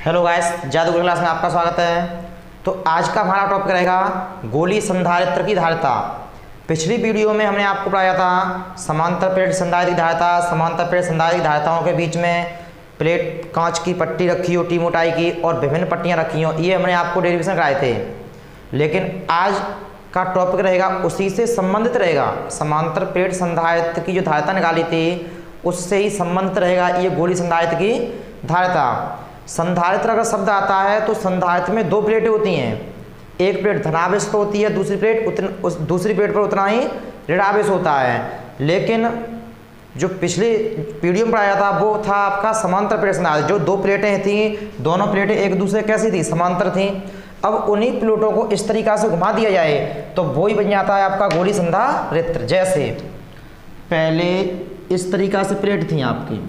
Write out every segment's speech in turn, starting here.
Hello guys, जादू class में आपका स्वागत है। तो आज का हमारा टॉपिक रहेगा गोली संधारित्र की धारिता। पिछली वीडियो में हमने आपको पढ़ाया था समांतर प्लेट संधारित्र की धारिता। समांतर प्लेट संधारित्र की धारिताओं के बीच में प्लेट कांच की पट्टी रखी हो टी मोटाई की और विभिन्न पट्टियां रखी हो, ये हमने आपको डेरिवेशन कराए थे। लेकिन आज का टॉपिक रहेगा उसी से संबंधित रहेगा, समांतर प्लेट संधारित्र की जो धारिता निकाली थी उससे ही संबंधित रहेगा ये गोली संधारित्र की धारिता। संधारित्र अगर शब्द आता है तो संधारित्र में दो प्लेटें होती हैं, एक प्लेट धनावेश पर होती है, दूसरी प्लेट पर उतना ही ऋणावेश होता है। लेकिन जो पिछली वीडियो में पढ़ाया था वो था आपका समांतर प्लेट संधारित्र। जो दो प्लेटें थी, दोनों प्लेटें एक दूसरे कैसी थी, समांतर थी। अब उन्हीं प्लेटों को इस तरीक़ा से घुमा दिया जाए तो वो ही बन जाता है आपका गोली संधारित्र। जैसे पहले इस तरीक़ा से प्लेट थी आपकी,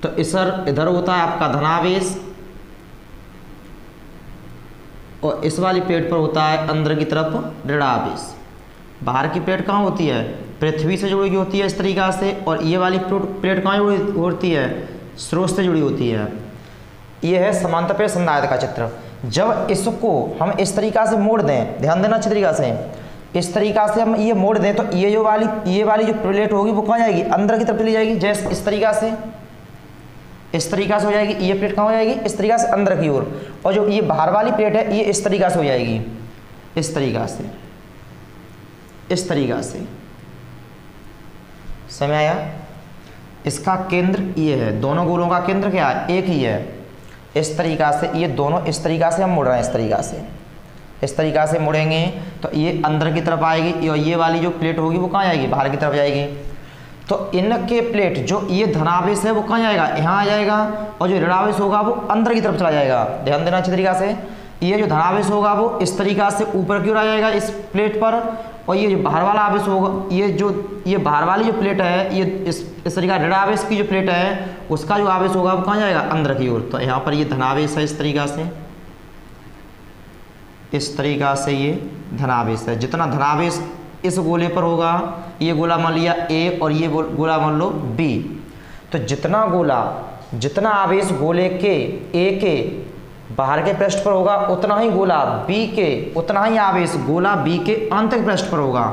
तो इधर होता है आपका धनावेश और इस वाली प्लेट पर होता है अंदर की तरफ ऋणावेश। बाहर की प्लेट कहाँ होती है, पृथ्वी से जुड़ी होती है इस तरीक़ा से, और ये वाली प्लेट कहाँ जुड़ी होती है, स्रोत से जुड़ी होती है। ये है समांतर प्लेट संधारित्र का चित्र। जब इसको हम इस तरीक़ा से मोड़ दें, ध्यान देना अच्छी तरीक़ा से, इस तरीक़ा से हम ये मोड़ दें तो ये वाली जो प्लेट होगी वो कहाँ जाएगी, अंदर की तरफ चली जाएगी। जैसे इस तरीक़ा से, इस तरीक़ा से हो जाएगी। ये प्लेट कहाँ हो जाएगी, इस तरीक़ा से अंदर की ओर। और जो ये बाहर वाली प्लेट है ये इस तरीक़ा से हो जाएगी, इस तरीक़ा से, इस तरीक़ा से। समझ आया? इसका केंद्र ये है, दोनों गोलों का केंद्र क्या है, एक ही है। इस तरीक़ा से ये दोनों इस तरीक़ा से हम मुड़ रहे हैं, इस तरीक़ा से, इस तरीक़ा से मुड़ेंगे तो ये अंदर की तरफ आएगी और ये वाली जो प्लेट होगी वो कहाँ जाएगी, बाहर की तरफ जाएगी। तो इनके प्लेट जो ये धनावेश है वो कहाँ जाएगा, यहाँ आ जाएगा, और जो ऋणावेश होगा वो अंदर की तरफ चला जाएगा। ध्यान देना अच्छी तरीक़ा से। ये जो धनावेश होगा वो इस तरीक़ा से ऊपर की ओर आ जाएगा इस प्लेट पर, और ये जो बाहर वाला आवेश होगा, ये बाहर वाली जो प्लेट है, ये इस तरीक़ा ऋणावेश की जो प्लेट है उसका जो आवेश होगा वो कहाँ जाएगा, अंदर की ओर। तो यहाँ पर ये धनावेश है, इस तरीक़ा से, इस तरीक़ा से ये धनावेश है। जितना धनावेश इस गोले पर होगा, ये गोला मान लिया ए और ये गोला मान लो बी, तो जितना आवेश गोले के ए के बाहर के पृष्ठ पर होगा उतना ही उतना ही आवेश गोला बी के आंतरिक पृष्ठ पर होगा।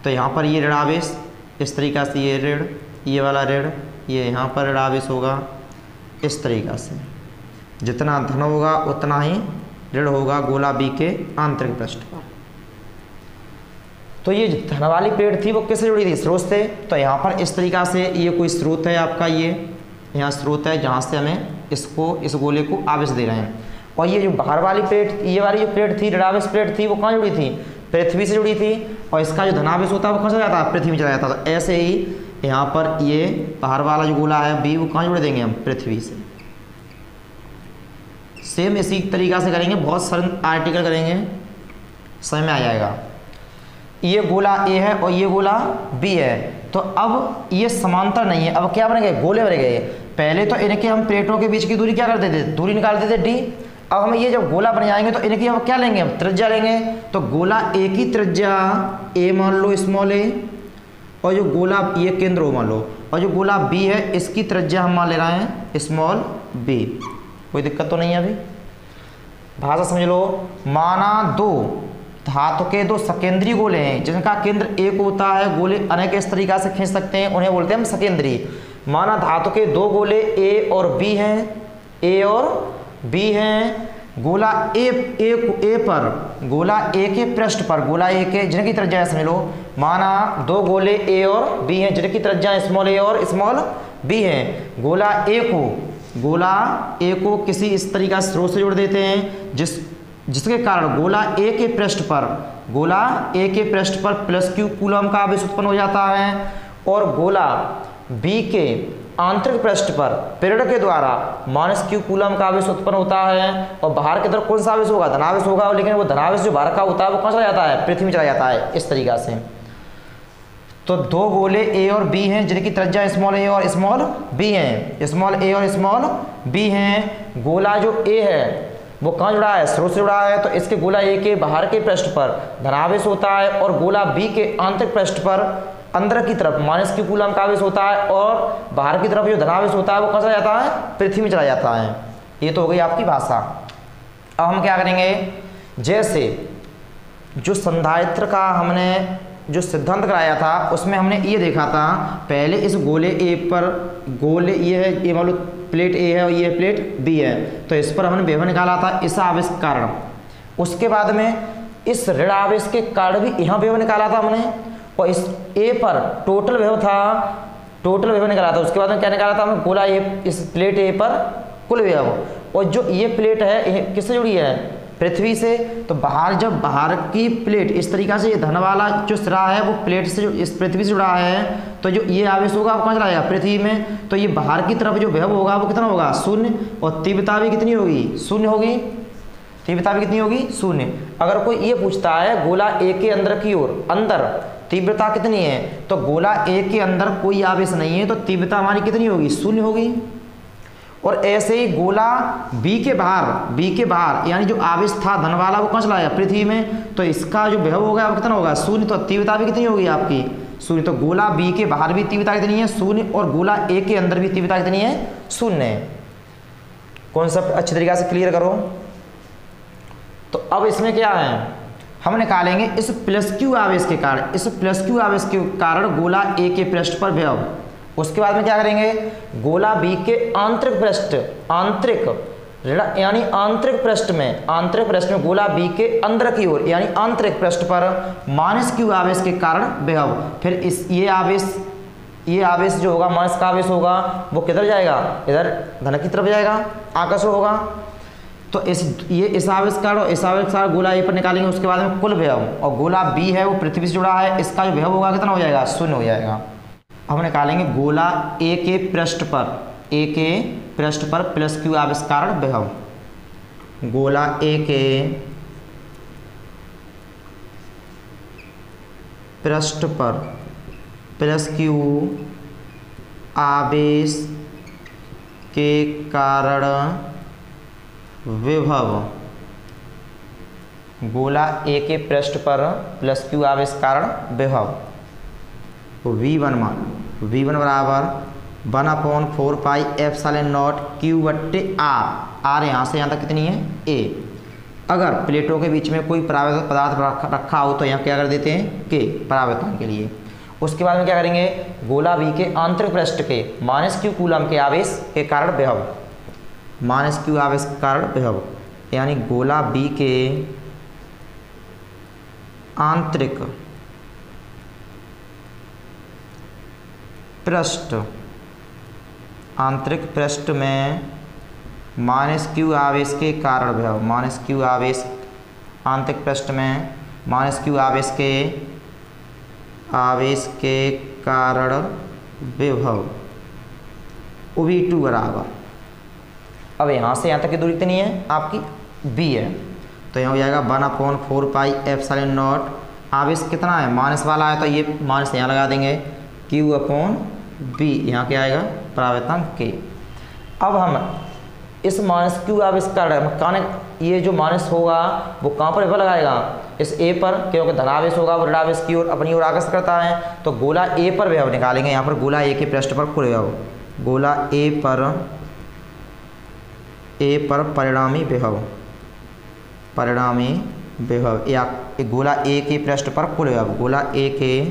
तो यहाँ पर ये ऋणावेश इस तरीक़ा से, ये ऋण, ये वाला ऋण, ये यहाँ पर ऋणावेश होगा इस तरीक़ा से। जितना धन होगा उतना ही ऋण होगा गोला बी के आंतरिक पृष्ठ पर। तो ये धन वाली प्लेट थी वो किससे जुड़ी थी, स्रोत से। तो यहाँ पर इस तरीक़ा से ये कोई स्रोत है आपका, ये यहाँ स्रोत है जहाँ से हमें इस गोले को आवेश दे रहे हैं। और ये जो बाहर वाली प्लेट, ये वाली जो प्लेट थी, ऋणावेश प्लेट थी, वो कहाँ जुड़ी थी, पृथ्वी से जुड़ी थी, और इसका जो धनावेश होता है वो कहाँ चला जाता है, पृथ्वी में चला जाता है। तो ऐसे ही यहाँ पर ये बाहर वाला जो गोला है बी वो कहाँ जोड़ देंगे हम, पृथ्वी से। सेम इसी तरीक़ा से करेंगे, बहुत सरल आर्टिकल करेंगे, समझ में आ जाएगा। ये गोला ए है और ये गोला बी है, तो अब ये समांतर नहीं है। अब क्या बन गए, गोले बन गए। पहले तो इनके हम प्लेटों के बीच की दूरी क्या करते थे, दूरी निकालते थे डी। अब हम ये जब गोला बन जाएंगे तो इनकी हम क्या लेंगे, हम त्रिज्या लेंगे। तो गोला ए की त्रिज्या ए मान लो, स्मॉल ए, और जो गोला ये केंद्र हो मान लो, और जो गोला बी है इसकी त्रिज्या हम मान ले रहे हैं स्मॉल बी। कोई दिक्कत तो नहीं है अभी, भाषा समझ लो। माना दो धातु के दो सकेंद्री गोले हैं जिनका केंद्र एक होता है, गोले अनेक इस तरीक़ा से खींच सकते हैं, उन्हें बोलते हैं हम सकेंद्री। माना धातु के दो गोले ए और बी हैं, ए और बी हैं, गोला ए के पृष्ठ पर, गोला ए के जिनकी त्रिज्या है, समझ लो। माना दो गोले ए और बी हैं जिनकी त्रिज्या स्मॉल ए और स्मॉल बी हैं। गोला ए को किसी इस तरीक़ा से स्रोत से जोड़ देते हैं जिसके कारण गोला ए के पृष्ठ पर प्लस क्यू कूलम का आवेश उत्पन्न हो जाता है, और गोला बी के आंतरिक पृष्ठ पर प्रेरण के द्वारा माइनस क्यू कूलम का आवेश उत्पन्न होता है। और बाहर की तरफ कौन सा आवेश होगा, धनावेश होगा, लेकिन वो धनावेश जो बाहर का होता है वो कहाँ चला जाता है, पृथ्वी में चला जाता है, इस तरीक़ा से। तो दो गोले ए और बी हैं जिनकी त्रिज्या स्मॉल ए और स्मॉल बी हैं, स्मॉल ए और स्मॉल बी हैं। गोला जो ए है वो कहाँ जुड़ा है, स्रोत से जुड़ा है, तो इसके गोला ए के बाहर के पृष्ठ पर धनावेश होता है, और गोला बी के आंतरिक पृष्ठ पर अंदर की तरफ माइनस क्यू कूलम का आवेश होता है, और बाहर की तरफ जो धनावेश होता है वो कहाँ चला जाता है, पृथ्वी में चला जाता है। ये तो हो गई आपकी भाषा। अब हम क्या करेंगे, जैसे जो संधारित्र का हमने जो सिद्धांत कराया था उसमें हमने ये देखा था, पहले इस गोले ए पर, गोले ये है, ये मान लो प्लेट ए है और ये प्लेट बी है, तो इस पर हमने विभव निकाला था इस आवेश के कारण। उसके बाद में इस ऋण आवेश के कारण भी यहाँ विभव निकाला था हमने, और इस ए पर टोटल विभव था, टोटल विभव निकाला था। उसके बाद में क्या निकाला था हमने, गोला ए, इस प्लेट ए पर कुल विभव। और जो ये प्लेट है ये किससे जुड़ी है, पृथ्वी से। तो बाहर, जब बाहर की प्लेट इस तरीका से, ये धन वाला जो सिरा है वो प्लेट से, इस पृथ्वी से जुड़ा है, तो जो ये आवेश होगा वो कहाँ चला जाएगा, पृथ्वी में। तो ये बाहर की तरफ जो विभव होगा वो कितना होगा, शून्य, और तीव्रता भी कितनी होगी, शून्य होगी। तीव्रता भी कितनी होगी, शून्य। अगर कोई ये पूछता है गोला ए के अंदर की ओर, अंदर तीव्रता कितनी है, तो गोला ए के अंदर कोई आवेश नहीं है, तो तीव्रता हमारी कितनी होगी, शून्य होगी। और ऐसे ही गोला बी के बाहर यानी जो आवेश था धन वाला वो कहाँ चला गया, पृथ्वी में, तो इसका जो विभव होगा वो कितना होगा, शून्य। तो तीव्रता भी कितनी होगी आपकी, शून्य। तो गोला बी के बाहर भी तीव्रता कितनी है, शून्य, और गोला ए के अंदर भी तीव्रता कितनी है, शून्य है। कॉन्सेप्ट अच्छी तरीके से क्लियर करो। तो अब इसमें क्या है, हम निकालेंगे इस प्लस क्यू आवेश के कारण, इस प्लस क्यू आवेश के कारण गोला ए के पृष्ठ पर विभव। उसके बाद में क्या करेंगे, गोला बी के आंतरिक पृष्ठ, यानी आंतरिक पृष्ठ में गोला बी के अंदर की ओर यानी आंतरिक पृष्ठ पर माइनस क्यू आवेश के कारण विभव। फिर इस ये आवेश जो होगा, माइनस का आवेश होगा, वो किधर जाएगा, इधर धन की तरफ जाएगा, आकर्षण होगा। तो इस आवेश का और इस आवेश का गोला ए पर निकालेंगे। उसके बाद में कुल विभव, और गोला बी है वो पृथ्वी से जुड़ा है, इसका जो विभव होगा कितना हो जाएगा, शून्य हो जाएगा। हम निकालेंगे गोला ए के पृष्ठ पर प्लस क्यू आवेश कारण विभव। गोला ए के पृष्ठ पर प्लस क्यू आवेश के कारण विभव। गोला ए के पृष्ठ पर प्लस क्यू आवेश कारण विभव। V1 मान, V1 बराबर 1/4πε0 Q/R। आर यहाँ से यहाँ तक कितनी है, A। अगर प्लेटों के बीच में कोई परावर्तक पदार्थ रखा हो तो यहाँ क्या कर देते हैं, K परावर्तन के लिए। उसके बाद में क्या करेंगे, गोला बी के आंतरिक पृष्ठ के -Q कूलम के आवेश के कारण विभव, -Q आवेश के कारण विभव, यानी गोला बी के आंतरिक पृष्ठ में -Q आवेश के कारण विभव, -Q आवेश आंतरिक पृष्ठ में -Q आवेश के कारण विभव। V2 बराबर, अब यहाँ से यहाँ तक की दूरी कितनी है आपकी, B है, तो यहाँ हो जाएगा 1/4πε0। आवेश कितना है, माइनस वाला है, तो ये माइनस यहाँ लगा देंगे, Q/B, यहाँ क्या आएगा, परावर्तन K। अब हम इस -Q आवेश कारण ये जो माइनस होगा वो कहाँ पर विभव लगाएगा, इस A पर, क्योंकि धनावेश होगा वो ऋणावेश की ओर अपनी ओर आकर्षित करता है। तो गोला A पर विभव निकालेंगे। यहाँ पर गोला A के पृष्ठ पर कुल विभव, गोला A पर परिणामी विभव, या गोला A के पृष्ठ पर कुल विभव, गोला A के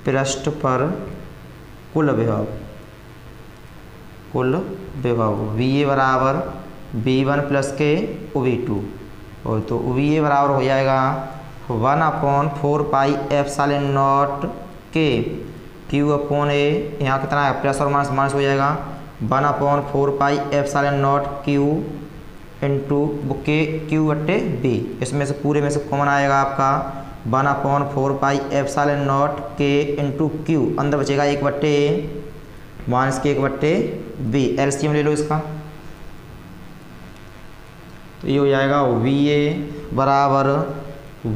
पृष्ठ पर कुल विभव VA बराबर V1 प्लस के V2, और तो VA बराबर हो जाएगा 1/4πε0 K Q/A। यहाँ कितना है, प्लस और माइनस हो जाएगा, 1/4πε0 Q इंटू Q/B। इसमें से पूरे में से कॉमन आएगा आपका 1/4πε0 K इंटू Q, अंदर बचेगा 1/A माइनस के 1/B। एलसीएम ले लो इसका, तो ये हो जाएगा VA बराबर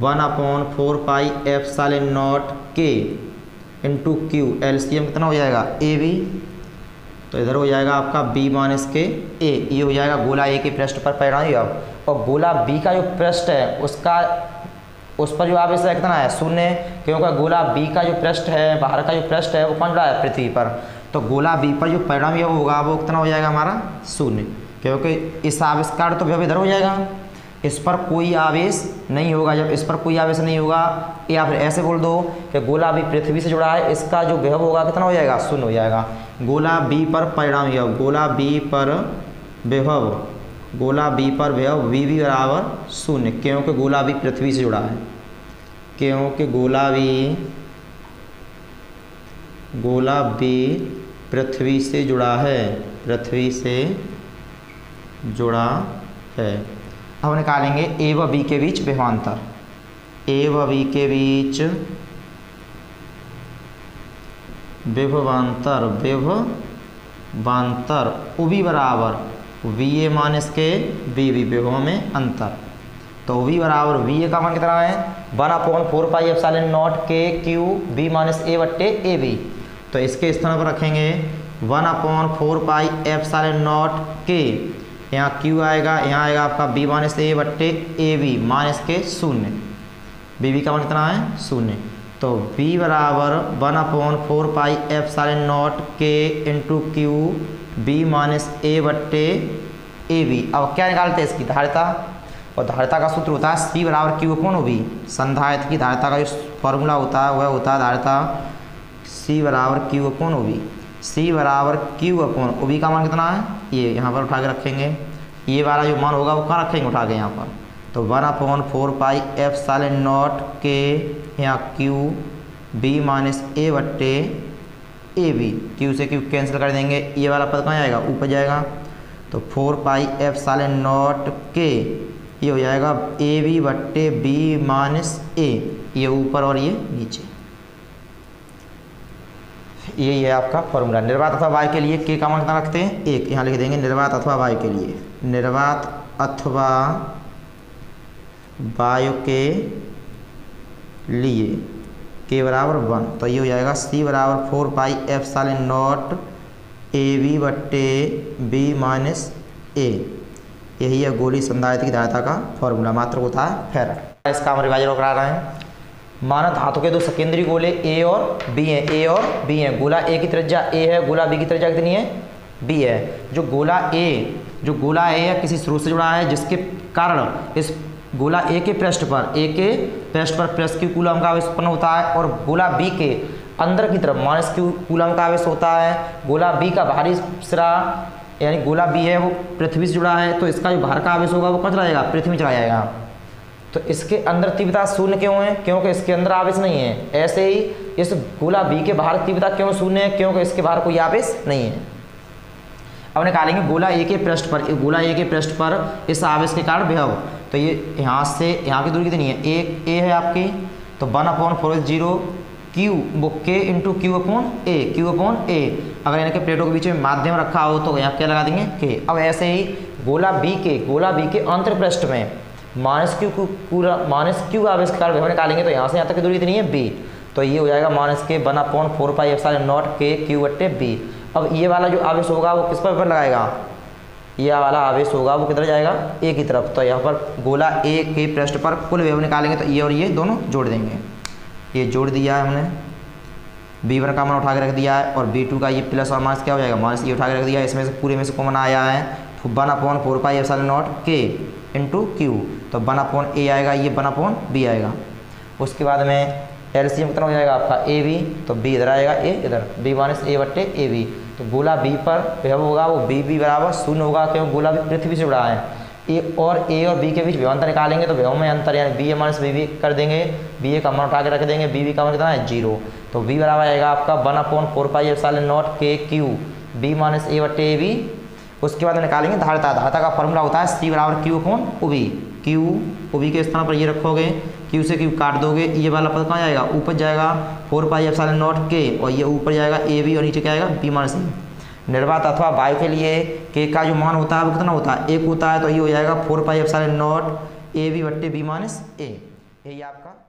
1/4πε0 K इंटू Q। एलसीएम कितना हो जाएगा, AB, तो इधर हो जाएगा आपका B माइनस के A। ये हो जाएगा गोला A के पृष्ठ पर परिणामी विभव, और गोला B का जो पृष्ठ है उस पर जो आवेश है कितना है, शून्य, क्योंकि गोला B का जो पृष्ठ है, बाहर का जो पृष्ठ है वो कौन रहा है, पृथ्वी पर। तो गोला बी पर जो परिणाम विभव होगा वो कितना हो जाएगा हमारा 0, क्योंकि इस आवेश का तो विभव इधर हो जाएगा, इस पर कोई आवेश नहीं होगा। जब इस पर कोई आवेश नहीं होगा, या फिर ऐसे बोल दो कि गोला बी पृथ्वी से जुड़ा है, इसका जो विभव होगा कितना हो जाएगा 0 हो जाएगा। गोला बी पर परिणाम विभव, गोला बी पर विभव, गोला बी पर विभव वी बी बराबर 0, क्योंकि गोला बी पृथ्वी से जुड़ा है, क्योंकि गोला बी पृथ्वी से जुड़ा है, पृथ्वी से जुड़ा है। अब निकालेंगे ए व बी के बीच विभवांतर, ए व बी के बीच विभवांतर, विभवांतर उभी बराबर वी ए माइनस के बी बी, विभव में अंतर। तो वी बराबर वी ए का मान कितना है 1/4 पाई एप्सिलॉन नॉट के क्यू बी माइनस ए बट्टे ए बी। तो इसके स्थान पर रखेंगे 1/4 पाई एप्सिलॉन नॉट के, यहाँ क्यू आएगा, यहाँ आएगा आपका बी माइनस ए बट्टे ए बी माइनस के 0, बी बी का मान कितना है 0। तो बी बराबर 1/4 पाई एप्सिलॉन नॉट के इंटू क्यू बी माइनस ए बट्टे ए बी। अब क्या निकालते हैं इसकी धारिता, और धारिता का सूत्र होता है सी बराबर क्यू अपॉन ओ बी। संधारित्र की धारिता का जो फॉर्मूला होता है वह होता है धारिता सी बराबर क्यू अपॉन ओ बी, सी बराबर क्यू अपॉन ओ बी का मान कितना है, ये यहाँ पर उठा के रखेंगे, ये वाला जो मान होगा वो कहाँ रखेंगे उठा के यहाँ पर। तो 1/4 पाई एप्सिलॉन नॉट के यहाँ क्यू बी माइनस ए बट्टे ए बी, क्यू से क्यू कैंसिल कर देंगे, ये वाला पद कहाँ जाएगा ऊपर जाएगा। तो 4 पाई एप्सिलॉन नॉट के ये हो जाएगा ए बी बट्टे बी माइनस ए, ये ऊपर और ये नीचे। यही है आपका फॉर्मूला। निर्वात अथवा वायु के लिए के का मान कितना रखते हैं 1, यहाँ लिख देंगे निर्वात अथवा वायु के लिए, निर्वात अथवा वायु के लिए के बराबर 1। तो ये हो जाएगा सी बराबर 4 pi epsilon naught A B बट्टे बी माइनस ए। यही है गोली संधारित्र की धारिता का फॉर्मूला, मात्र होता है फैराड। इसका हम रिवाइज करा रहे हैं। माना धातु के दो सकेंद्री गोले ए और बी हैं, ए और बी हैं। गोला ए की त्रिज्या ए है, गोला बी की त्रिज्या कितनी है बी है। जो गोला ए है किसी स्रोत से जुड़ा है, जिसके कारण इस गोला ए के पृष्ठ पर प्लस क्यू कूलम का आवेश उत्पन्न होता है, और गोला बी के अंदर की तरफ माइनस क्यू कूलम का आवेश होता है। गोला बी का बाहरी सिरा यानी गोला बी है वो पृथ्वी से जुड़ा है, तो इसका जो बाहर का आवेश होगा वो कहाँ चला जाएगा पृथ्वी में चला जाएगा। तो इसके अंदर तीव्रता 0 क्यों है, क्योंकि इसके अंदर आवेश नहीं है। ऐसे ही इस गोला बी के बाहर तीव्रता क्यों 0 है, क्योंकि इसके बाहर कोई आवेश नहीं है। अब निकालेंगे गोला ए के पृष्ठ पर इस आवेश के कारण विभव। तो ये यहाँ से यहाँ की दूरी कितनी है, एक ए है आपकी, तो 1/4 0 क्यू वो के इंटू क्यू अपॉन ए। अगर इनके प्लेटों के बीच में माध्यम रखा हो तो यहाँ क्या लगा देंगे के। अब ऐसे ही गोला बी के अंतर पृष्ठ में माइनस क्यू आवेश के कारण विभव निकालेंगे, तो यहाँ से यहाँ तक की दूरी कितनी है बी। तो ये हो जाएगा माइनस के 1/4 पाई एप्सिलॉन नॉट के क्यू बट्टे बी। अब ये वाला जो आवेश होगा वो किस पर लगाएगा, ये वाला आवेश होगा वो किधर जाएगा ए की तरफ। तो यहाँ पर गोला ए के पृष्ठ पर कुल विभव निकालेंगे, तो ये और ये दोनों जोड़ देंगे। ये जोड़ दिया है हमने, B1 का मान उठा के रख दिया है, और B2 का ये प्लस और माइनस क्या हो जाएगा माइनस, ये उठा के रख दिया है। इसमें से पूरे में से कॉमन आया है 1/4 पाई एप्सिलॉन नॉट के इंटू क्यू। तो 1/a आएगा, ये 1/b आएगा। उसके बाद में एलसीएम कितना हो जाएगा आपका ए बी, तो बी इधर आएगा, ए इधर, बी माइनस ए बट्टे ए बी। तो गोला बी पर विभव होगा वो बी बी बराबर 0 होगा, क्योंकि गोला बी पृथ्वी से जुड़ा है। ए और बी के बीच विभवांतर निकालेंगे, तो विभव में अंतर यानी बी ए माइनस बी बी कर देंगे, बी ए का मान उठा के रख देंगे, बी बी का मान कितना है 0। तो बी बराबर आएगा आपका 1/4 पाई एप्सिलॉन नॉट के क्यू बी माइनस ए बट्टे ए बी। उसके बाद निकालेंगे धारिता का फॉर्मूला होता है सी बराबर Q upon O B. Q O B के स्थान पर ये रखोगे, क्यू से क्यू काट दोगे, ये वाला पद कहाँ जाएगा ऊपर जाएगा 4 पाई एप्सिलॉन नॉट के, और ये ऊपर जाएगा ए बी, और नीचे क्या आएगा बी माइनस ए। निर्वात अथवा वायु के लिए के का जो मान होता है वो कितना होता है 1 होता है, तो ये हो जाएगा 4 pi epsilon naught A B बट्टे बी माइनस ए। यही आपका